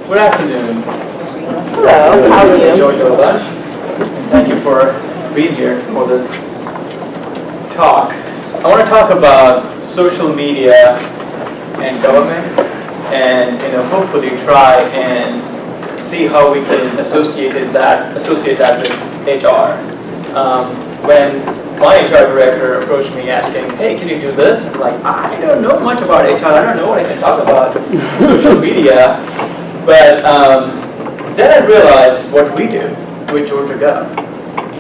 Good afternoon. Hello, how are you? Enjoyed your lunch. Thank you for being here for this talk. I want to talk about social media and government, and hopefully try and see how we can associate that with HR. When my HR director approached me asking, "Hey, can you do this?" I'm like, I don't know much about HR. I don't know what I can talk about social media. But then I realized what we do with Georgia Gov.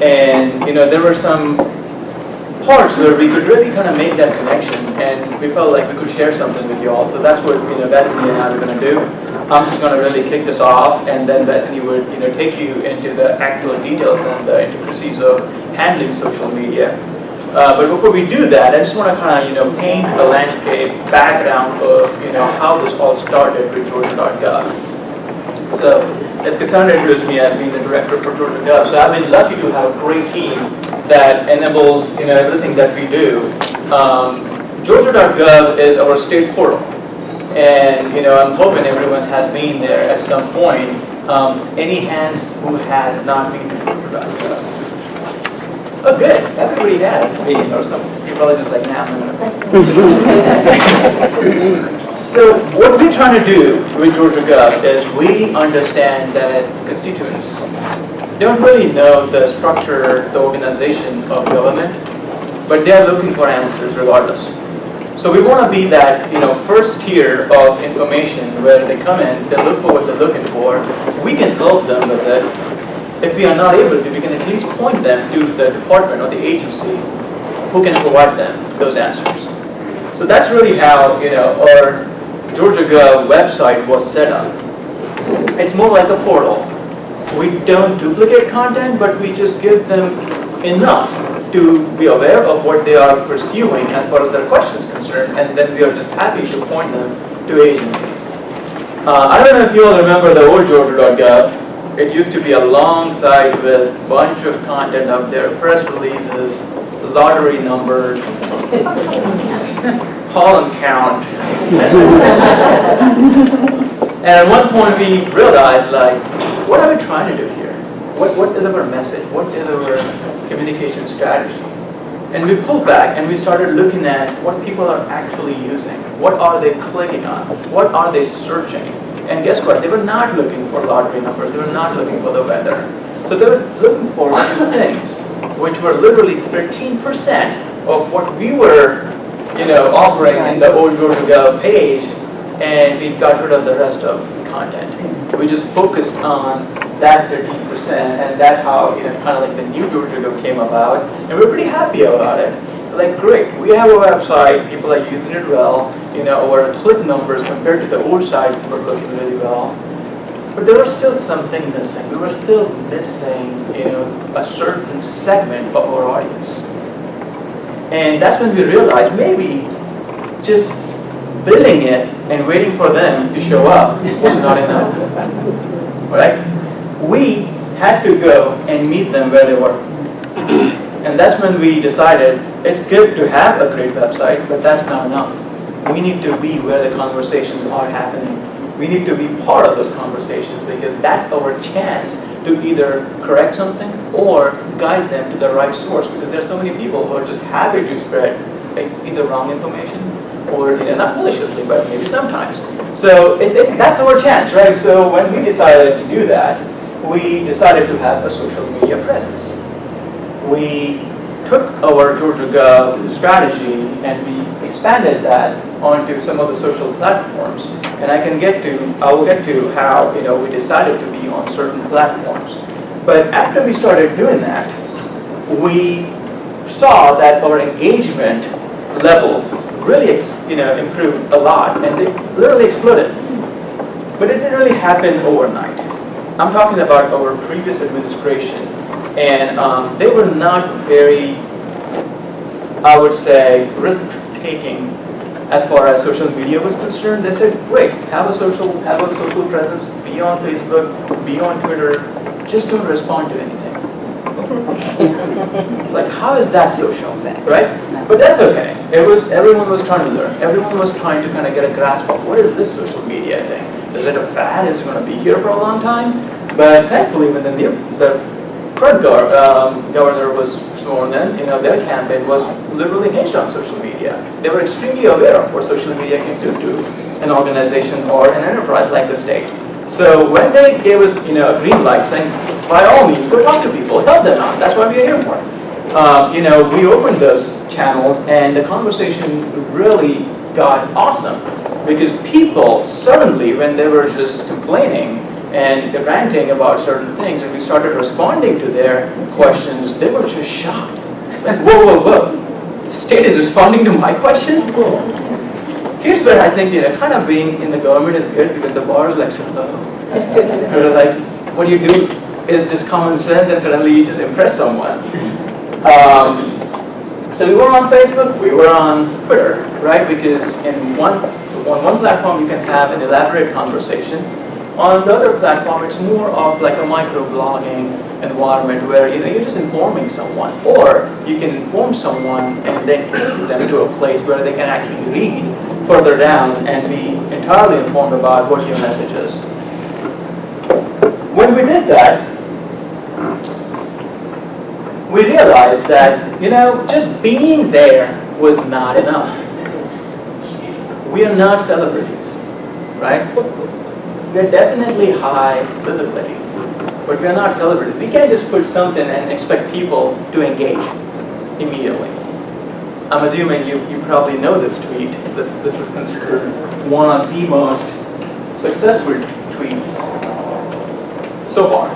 And there were some parts where we could really kind of make that connection, and we felt like we could share something with you all. So that's what Bethany and I are going to do. I'm just going to really kick this off, and then Bethany would take you into the actual details and the intricacies of handling social media. But before we do that, I just want to kind of paint a landscape background of how this all started with Georgia.gov. So, as Cassandra introduced me as being the director for Georgia Gov, so I've been lucky to have a great team that enables everything that we do. Georgia.gov is our state portal, and I'm hoping everyone has been there at some point. Any hands who has not been to Georgia.gov? Oh, good. Everybody has been, or some people are just like, nah, I'm not gonna. So what we're trying to do with Georgia Gov is we understand that constituents don't really know the structure, the organization of government, but they're looking for answers regardless. So we want to be that first tier of information where they come in, they look for what they're looking for. We can help them with it. If we are not able to, we can at least point them to the department or the agency who can provide them those answers. So that's really how our Georgia Gov website was set up. It's more like a portal. We don't duplicate content, but we just give them enough to be aware of what they are pursuing as far as their questions are concerned, and then we are just happy to point them to agencies. I don't know if you all remember the old Georgia.gov. It used to be a long site with a bunch of content up there, press releases, lottery numbers, column count. And at one point we realized, like, what are we trying to do here? What is our message? What is our communication strategy? And we pulled back and we started looking at what people are actually using. What are they clicking on? What are they searching? And guess what? They were not looking for lottery numbers. They were not looking for the weather. So they were looking for two things, which were literally 13% of what we were offering in the old Georgia Gov page, and we got rid of the rest of the content. We just focused on that 13%, and that's how kind of like the new Georgia Gov came about, and we're pretty happy about it. Like, great, we have a website, people are using it well, our click numbers compared to the old site were looking really well, but there was still something missing. We were still missing, a certain segment of our audience. And that's when we realized maybe just building it and waiting for them to show up was not enough. Right? We had to go and meet them where they were. And that's when we decided it's good to have a great website, but that's not enough. We need to be where the conversations are happening. We need to be part of those conversations, because that's our chance to either correct something or guide them to the right source, because there's so many people who are just happy to spread either wrong information or not maliciously, but maybe sometimes. So that's our chance, right? So when we decided to do that, we decided to have a social media presence. We took our Georgia Gov strategy and we expanded that onto some of the social platforms. And I will get to how we decided to be on certain platforms. But after we started doing that, we saw that our engagement levels really improved a lot, and they literally exploded. But it didn't really happen overnight. I'm talking about our previous administration, and they were not very, I would say, risk-taking as far as social media was concerned. They said, great, have a social presence, be on Facebook, be on Twitter, just don't respond to anything. It's like, how is that social, right? But that's okay. Everyone was trying to learn. Everyone was trying to kind of get a grasp of what is this social media thing. Is it a fad? Is it going to be here for a long time? But thankfully, when the current governor was sworn in, their campaign was literally hinged on social media. They were extremely aware of what social media can do to an organization or an enterprise like the state. So when they gave us, a green light saying, by all means, go talk to people, help them out. That's what we are here for. We opened those channels, and the conversation really got awesome because people suddenly, when they were just complaining and ranting about certain things, and we started responding to their questions, they were just shocked. Like, whoa, the state is responding to my question? Here's where I think, kind of being in the government is good because the bar is like so low. Like, what you do is just common sense and suddenly you just impress someone. So we were on Facebook, we were on Twitter, right? Because on one platform you can have an elaborate conversation. On the other platform, it's more of like a micro-blogging environment where you're just informing someone, or you can inform someone and then take them to a place where they can actually read further down and be entirely informed about what your message is. When we did that, we realized that, just being there was not enough. We are not celebrities, right? We're definitely high visibility, but we're not celebrities. We can't just put something and expect people to engage immediately. I'm assuming you probably know this tweet. This is considered one of the most successful tweets so far,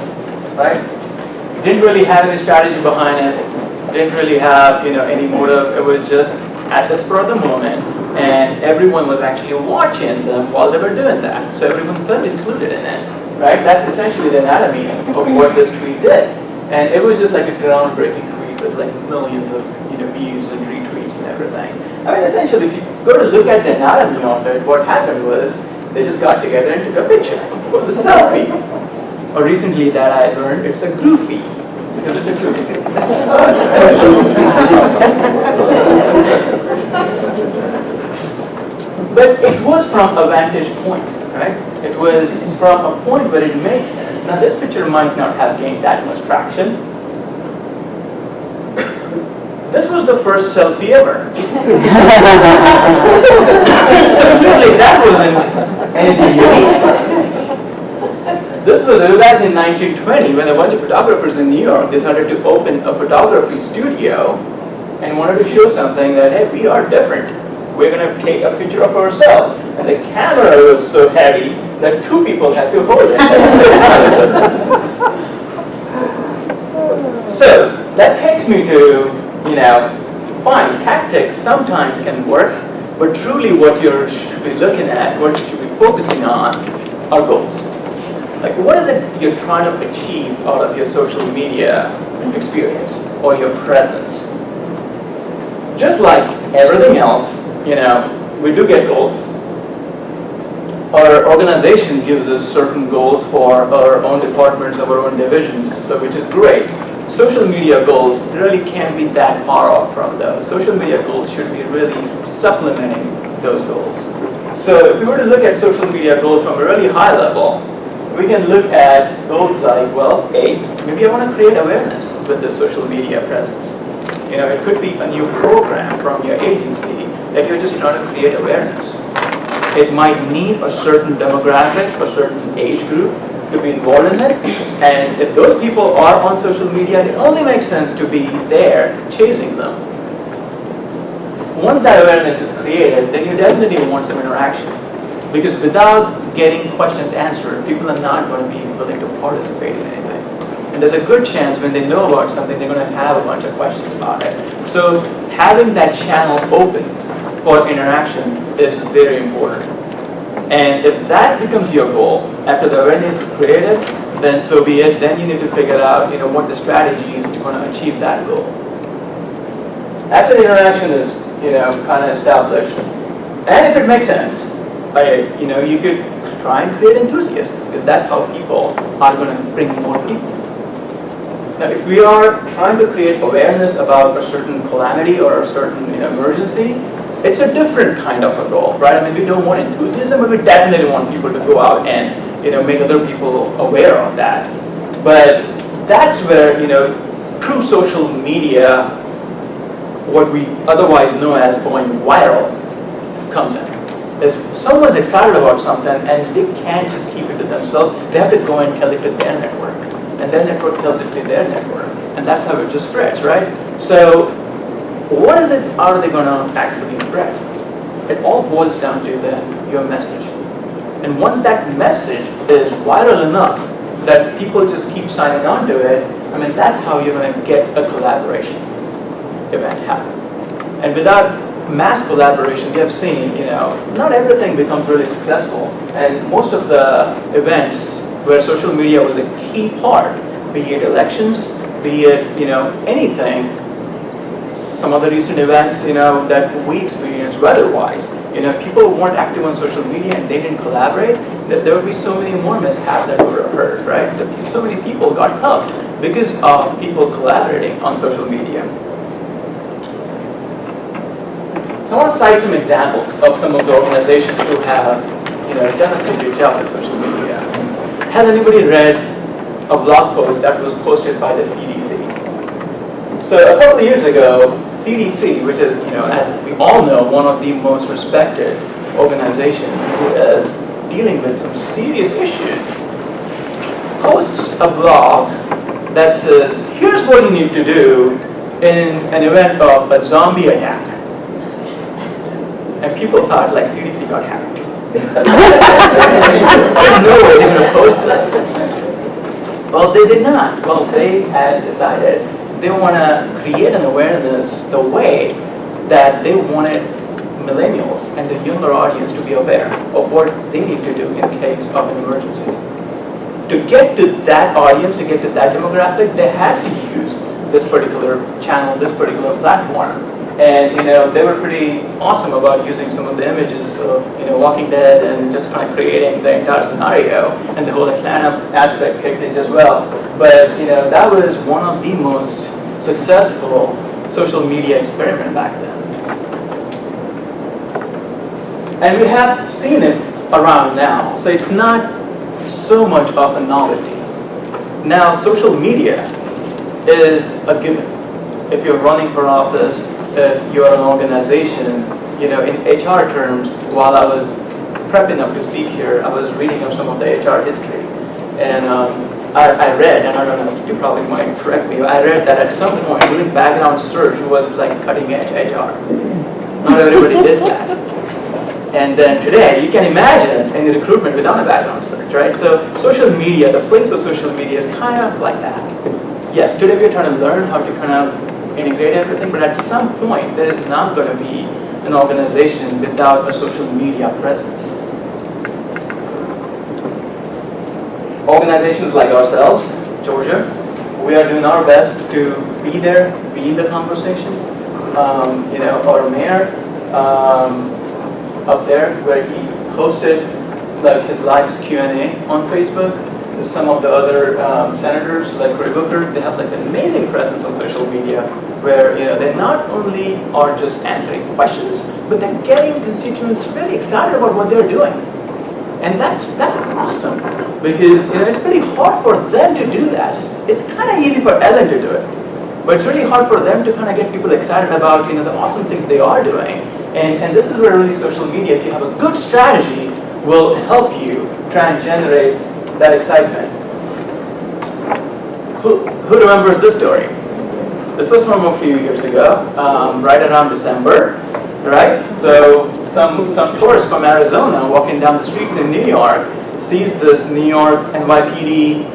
right? Didn't really have any strategy behind it. Didn't really have any motive. It was just at the spur of the moment, and everyone was actually watching them while they were doing that. So everyone felt included in it, right? That's essentially the anatomy of what this tweet did. And it was just like a groundbreaking tweet with like millions of views and retweets and everything. I mean, essentially, if you go to look at the anatomy of it, what happened was they just got together and took a picture. It was a selfie. Or recently that I learned it's a groofy. Because it's a groofy. But it was from a vantage point, right? It was from a point where it makes sense. Now this picture might not have gained that much traction. This was the first selfie ever. So clearly that wasn't anything unique. This was back in 1920 when a bunch of photographers in New York decided to open a photography studio and wanted to show something that, hey, we are different. We're going to take a picture of ourselves. And the camera was so heavy that two people had to hold it. So that takes me to, fine, tactics sometimes can work, but truly what you should be looking at, what you should be focusing on are goals. Like, what is it you're trying to achieve out of your social media experience or your presence? Just like everything else, we do get goals. Our organization gives us certain goals for our own departments, our own divisions, so which is great. Social media goals really can't be that far off from those. Social media goals should be really supplementing those goals. So if we were to look at social media goals from a really high level, we can look at goals like, well, maybe I want to create awareness with the social media presence. It could be a new program from your agency that you're just trying to create awareness. It might need a certain demographic, a certain age group to be involved in it. And if those people are on social media, it only makes sense to be there chasing them. Once that awareness is created, then you definitely want some interaction. Because without getting questions answered, people are not going to be willing to participate in anything. And there's a good chance when they know about something, they're going to have a bunch of questions about it. So having that channel open for interaction is very important. And if that becomes your goal, after the awareness is created, then so be it. Then you need to figure out, what the strategy is to going to achieve that goal. After the interaction is, kind of established, and if it makes sense, you could try and create enthusiasm, because that's how people are going to bring more people. Now, if we are trying to create awareness about a certain calamity or a certain emergency, it's a different kind of a goal, right? I mean, we don't want enthusiasm, but we definitely want people to go out and, make other people aware of that. But that's where, through social media, what we otherwise know as going viral comes in. If someone's excited about something and they can't just keep it to themselves, they have to go and tell it to their network. And their network tells it to their network. And that's how it just spreads, right? So what is it, how are they going to actually spread? It all boils down to your message. And once that message is viral enough that people just keep signing on to it, I mean, that's how you're going to get a collaboration event happen. And without mass collaboration, we have seen, not everything becomes really successful. And most of the events where social media was a key part, be it elections, be it, anything, some of the recent events, that we experienced weather-wise, people weren't active on social media and they didn't collaborate, that there would be so many more mishaps that would have occurred, right? So many people got helped because of people collaborating on social media. So I want to cite some examples of some of the organizations who have, done a pretty good job with social media. Has anybody read a blog post that was posted by the CDC? So a couple of years ago, CDC, which is, as we all know, one of the most respected organizations who is dealing with some serious issues, posts a blog that says, here's what you need to do in an event of a zombie attack. And people thought, like, CDC got hacked. There's no way they're going to post this. Well, they did not. Well, they had decided they want to create an awareness the way that they wanted millennials and the younger audience to be aware of what they need to do in case of an emergency. To get to that audience, to get to that demographic, they had to use this particular channel, this particular platform. And they were pretty awesome about using some of the images of Walking Dead and just kind of creating the entire scenario, and the whole Atlanta aspect kicked in as well. But that was one of the most successful social media experiment back then. And we have seen it around now, so it's not so much of a novelty. Now, social media is a given. If you're running for office, if you're an organization, in HR terms, while I was prepping up to speak here, I was reading up some of the HR history. And I read, and I don't know, you probably might correct me, I read that at some point doing background search was like cutting edge HR. Not everybody did that. And then today, you can imagine any recruitment without a background search, right? So social media, the place for social media is kind of like that. Yes, today we're trying to learn how to kind of integrate everything, but at some point there is not going to be an organization without a social media presence. Organizations like ourselves, Georgia, we are doing our best to be there, be in the conversation. Our mayor up there, where he hosted like his live Q&A on Facebook. Some of the other senators, like Cory Booker, they have like an amazing presence on social media, where they not only are just answering questions, but they're getting constituents really excited about what they're doing. And that's awesome, because it's pretty hard for them to do that. It's kind of easy for Ellen to do it, but it's really hard for them to kind of get people excited about the awesome things they are doing. And this is where really social media, if you have a good strategy, will help you try and generate that excitement. Who remembers this story? This was from a few years ago, right around December, right? So some tourist from Arizona walking down the streets in New York sees this New York NYPD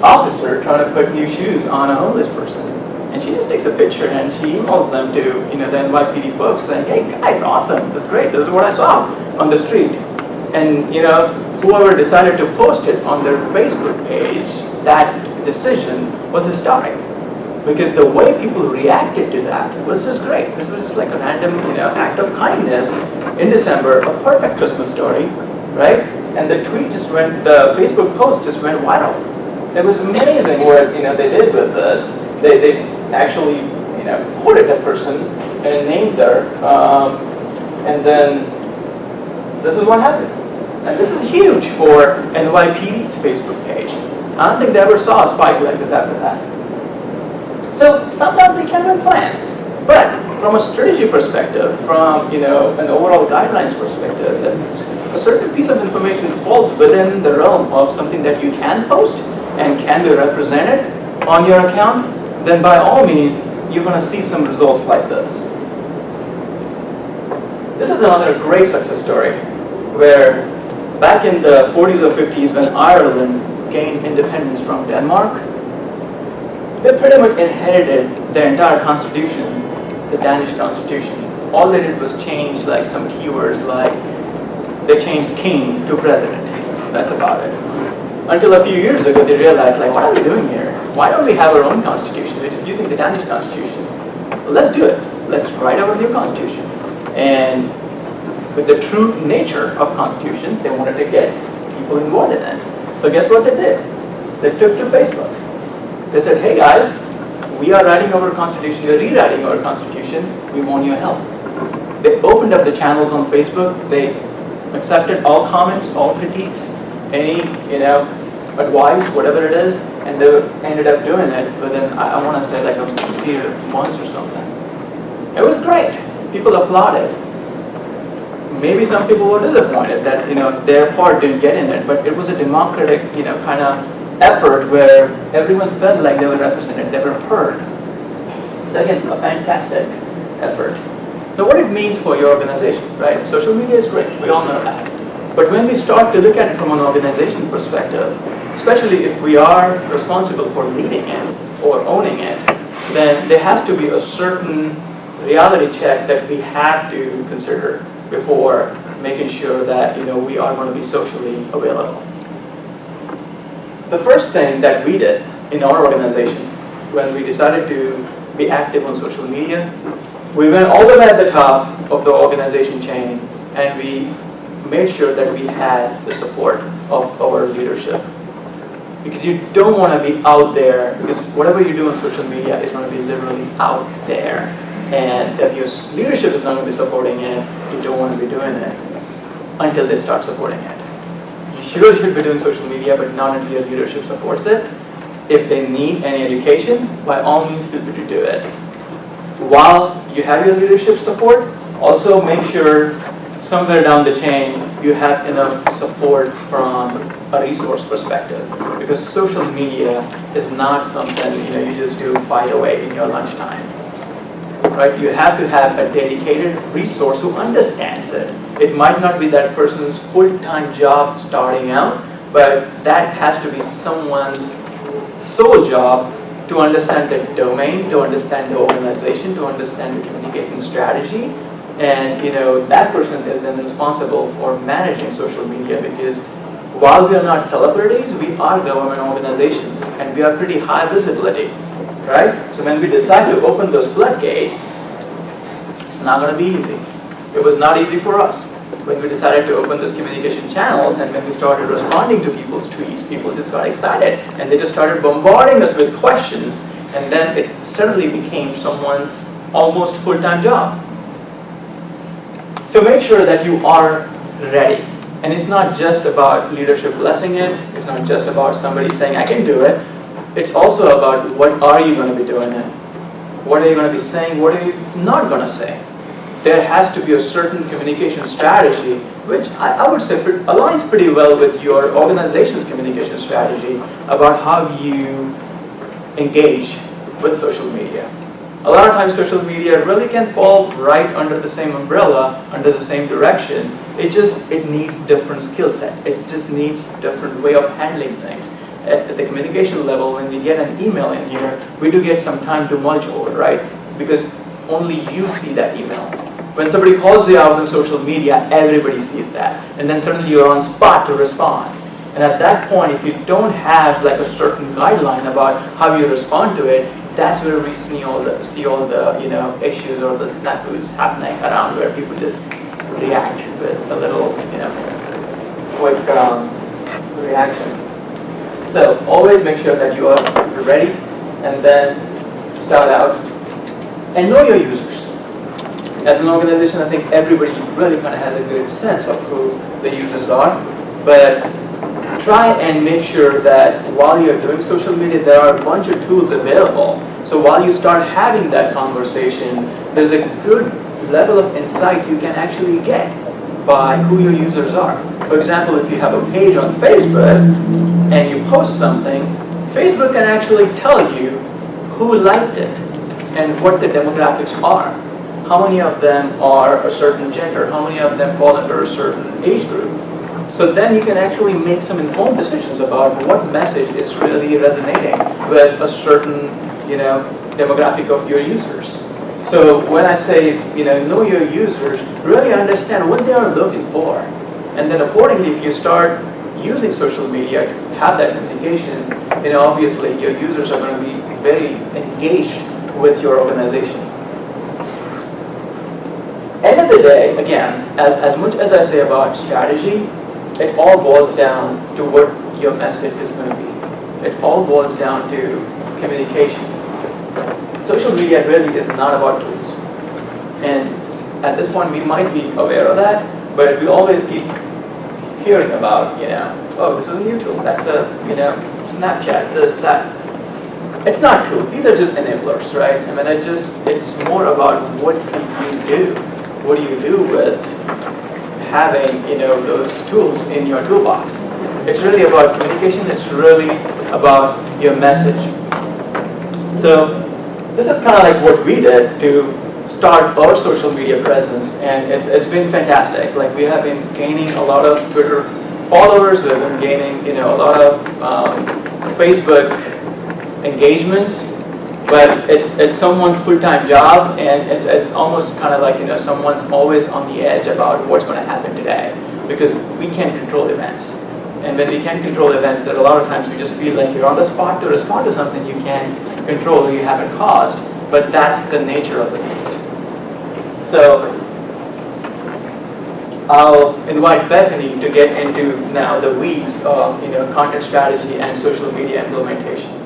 officer trying to put new shoes on a homeless person. And she just takes a picture and she emails them to the NYPD folks saying, hey guys, awesome, that's great, this is what I saw on the street. And whoever decided to post it on their Facebook page, that decision was historic. Because the way people reacted to that was just great. This was just like a random act of kindness in December, a perfect Christmas story, right? And the Facebook post just went viral. It was amazing what they did with this. They actually quoted that person and named her And then this is what happened. And this is huge for NYPD's Facebook page. I don't think they ever saw a spike like this after that. So sometimes we can plan. But from a strategy perspective, from an overall guidelines perspective, if a certain piece of information falls within the realm of something that you can post and can be represented on your account, then by all means, you're going to see some results like this. This is another great success story where back in the 40s or 50s when Ireland gained independence from Denmark, they pretty much inherited their entire constitution, the Danish constitution. All they did was change like some keywords, like they changed king to president. That's about it. Until a few years ago they realized, like, what are we doing here? Why don't we have our own constitution? We're just using the Danish constitution. Well, let's do it. Let's write our new constitution. And with the true nature of constitution, they wanted to get people involved in it. So guess what they did? They took to Facebook. They said, hey guys, we are writing our constitution, we're rewriting our constitution, we want your help. They opened up the channels on Facebook, they accepted all comments, all critiques, any advice, whatever it is, and they ended up doing it within, I want to say, like a period of months or something. It was great. People applauded. Maybe some people were disappointed that their part didn't get in it, but it was a democratic kind of effort where everyone felt like they were represented, they were heard. So again, a fantastic effort. Now what it means for your organization, right? Social media is great, we all know that. But when we start to look at it from an organization perspective, especially if we are responsible for leading it or owning it, then there has to be a certain reality check that we have to consider before making sure that we are going to be socially available. The first thing that we did in our organization when we decided to be active on social media, we went all the way at the top of the organization chain and we made sure that we had the support of our leadership. Because you don't want to be out there, because whatever you do on social media is going to be literally out there. And if your leadership is not going to be supporting it, you don't want to be doing it until they start supporting it. You really should be doing social media, but not until your leadership supports it. If they need any education, by all means feel free to do it. While you have your leadership support, also make sure somewhere down the chain you have enough support from a resource perspective. Because social media is not something you just do by the way in your lunchtime. Right? You have to have a dedicated resource who understands it. It might not be that person's full-time job starting out, but that has to be someone's sole job to understand the domain, to understand the organization, to understand the communication strategy. And that person is then responsible for managing social media, because while we are not celebrities, we are government organizations and we are pretty high visibility. Right? So when we decide to open those floodgates, it's not going to be easy. It was not easy for us. When we decided to open those communication channels and when we started responding to people's tweets, people just got excited and they just started bombarding us with questions, and then it suddenly became someone's almost full-time job. So make sure that you are ready. And it's not just about leadership blessing it. It's not just about somebody saying, I can do it. It's also about what are you going to be doing it? What are you going to be saying? What are you not going to say? There has to be a certain communication strategy, which I would say aligns pretty well with your organization's communication strategy about how you engage with social media. A lot of times social media really can fall right under the same umbrella, under the same direction. It needs different skill set. It just needs different way of handling things. At the communication level, when we get an email in here, we do get some time to mulch over, right? Because only you see that email. When somebody calls you out on social media, everybody sees that. And then suddenly you're on spot to respond. And at that point, if you don't have like a certain guideline about how you respond to it, that's where we see all the issues or the snafus happening around, where people just react with a little quick reaction. So always make sure that you are ready, and then start out and know your users. as an organization, I think everybody really kind of has a good sense of who the users are, but try and make sure that while you're doing social media, there are a bunch of tools available. So while you start having that conversation, there's a good level of insight you can actually get by who your users are. For example, if you have a page on Facebook and you post something, Facebook can actually tell you who liked it and what the demographics are. How many of them are a certain gender? How many of them fall under a certain age group? So then you can actually make some informed decisions about what message is really resonating with a certain, demographic of your users. So when I say, know your users, really understand what they are looking for. And then accordingly, if you start using social media to have that communication, obviously your users are going to be very engaged with your organization. End of the day, again, as much as I say about strategy, it all boils down to what your message is going to be. It all boils down to communication. Social media really is not about tools. And at this point, we might be aware of that, but we always keep hearing about, oh, this is a new tool. That's a, Snapchat, this, that. It's not tools. These are just enablers, right? I mean, it's more about what can you do. What do you do with having, those tools in your toolbox? It's really about communication. It's really about your message. So this is kind of like what we did to start our social media presence, and it's been fantastic. Like, we have been gaining a lot of Twitter followers. We've been gaining, a lot of Facebook engagements, but it's someone's full-time job, and it's almost kind of like, someone's always on the edge about what's going to happen today, because we can't control events. And when we can't control events, that a lot of times we just feel like you're on the spot to respond to something you can't control or you haven't caused, but that's the nature of the beast. So I'll invite Bethany to get into now the weeds of content strategy and social media implementation.